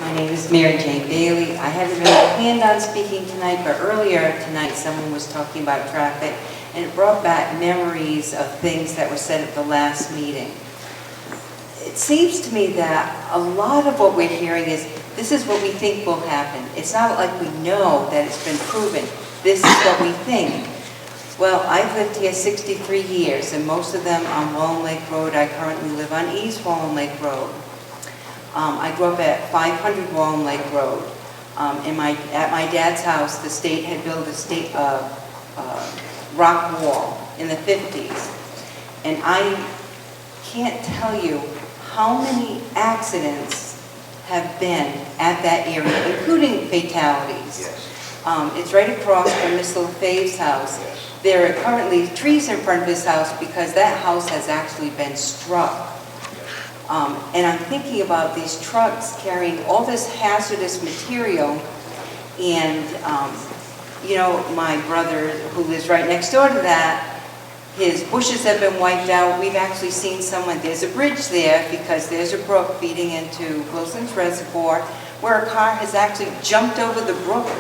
My name is Mary Jane Bailey. I hadn't really planned on speaking tonight, but earlier tonight someone was talking about traffic, and it brought back memories of things that were said at the last meeting. It seems to me that a lot of what we're hearing is, this is what we think will happen. It's not like we know that it's been proven. This is what we think. Well, I've lived here 63 years, and most of them on Wallen Lake Road. I currently live on East Wallen Lake Road. I grew up at 500 Wallen Lake Road. At my dad's house, the state had built a rock wall in the 50s. And I can't tell you how many accidents have been at that area, including fatalities. Yes. It's right across from Mr. LaFave's house. Yes. There are currently trees in front of his house because that house has actually been struck. And I'm thinking about these trucks carrying all this hazardous material, and you know, my brother who lives right next door to that, his bushes have been wiped out. We've actually seen someone, there's a bridge there because there's a brook feeding into Gons Reservoir where a car has actually jumped over the brook,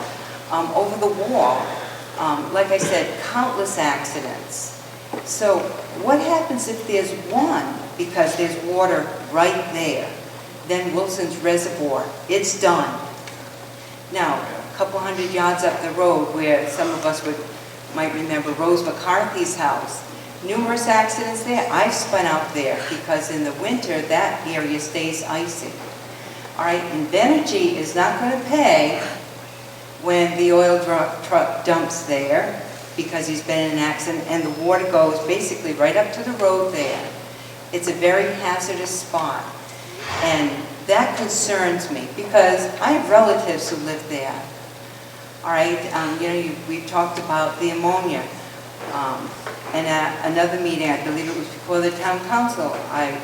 over the wall. Like I said, countless accidents. So what happens if there's one? Because there's water right there. Then Wilson's Reservoir, it's done. Now, a couple hundred yards up the road where some of us might remember Rose McCarthy's house, numerous accidents there. I've spun out there because in the winter that area stays icy. All right, and Venergy is not going to pay when the oil truck dumps there because he's been in an accident and the water goes basically right up to the road there. It's a very hazardous spot, and that concerns me because I have relatives who live there. All right, you know, we've talked about the ammonia, and at another meeting, I believe it was before the town council,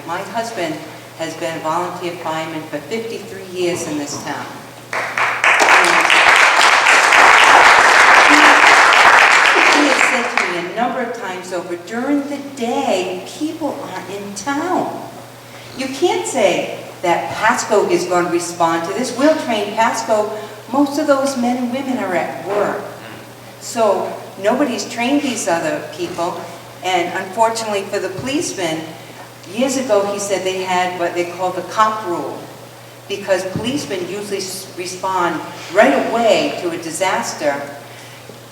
my husband has been a volunteer fireman for 53 years in this town. He has said to me a number of times over, during the day, people are in town. You can't say that Pasco is going to respond to this. We'll train Pasco. Most of those men and women are at work. So nobody's trained these other people. And unfortunately for the policemen, years ago he said they had what they call the cop rule. Because policemen usually respond right away to a disaster.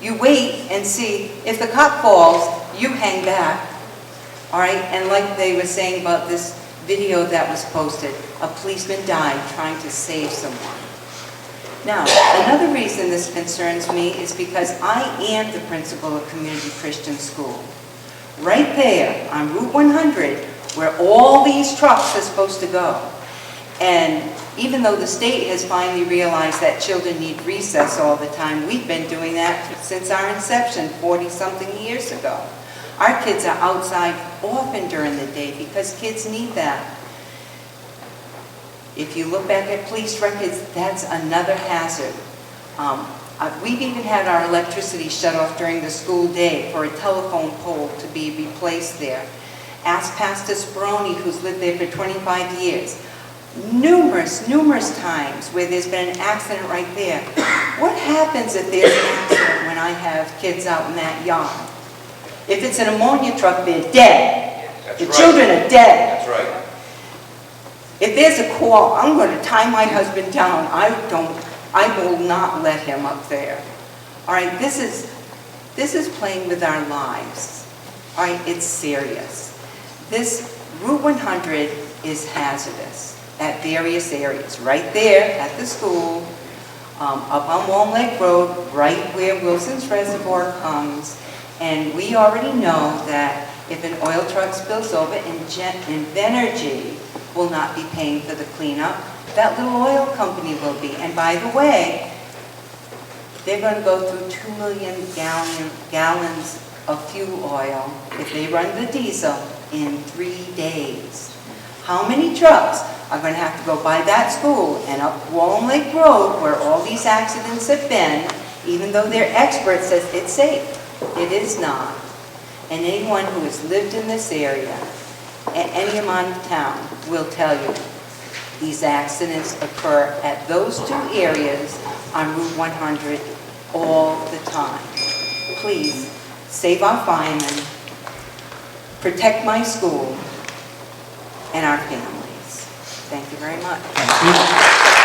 You wait and see, if the cop falls, you hang back. All right, and like they were saying about this video that was posted, a policeman died trying to save someone. Now, another reason this concerns me is because I am the principal of Community Christian School. Right there on Route 100, where all these trucks are supposed to go. And even though the state has finally realized that children need recess all the time, we've been doing that since our inception 40-something years ago. Our kids are outside often during the day because kids need that. If you look back at police records, that's another hazard. We've even had our electricity shut off during the school day for a telephone pole to be replaced there. Ask Pastor Speroni, who's lived there for 25 years. Numerous times where there's been an accident right there. What happens if there's an accident when I have kids out in that yard? If it's an ammonia truck, they're dead. The children are dead. That's right. If there's a call, I'm going to tie my husband down. I will not let him up there. All right, this is playing with our lives. All right, it's serious. This Route 100 is hazardous at various areas. Right there at the school, up on Wallen Lake Road, right where Wilson's Reservoir comes. And we already know that if an oil truck spills over, Venergy will not be paying for the cleanup. That little oil company will be. And by the way, they're going to go through 2 million gallons of fuel oil if they run the diesel in 3 days. How many trucks are going to have to go by that school and up Wallen Lake Road where all these accidents have been, even though their expert says it's safe? It is not. And anyone who has lived in this area, any amount of town, will tell you These accidents occur at those two areas on Route 100 all the time. Please, save our firemen, protect my school, and our families. Thank you very much. Thank you.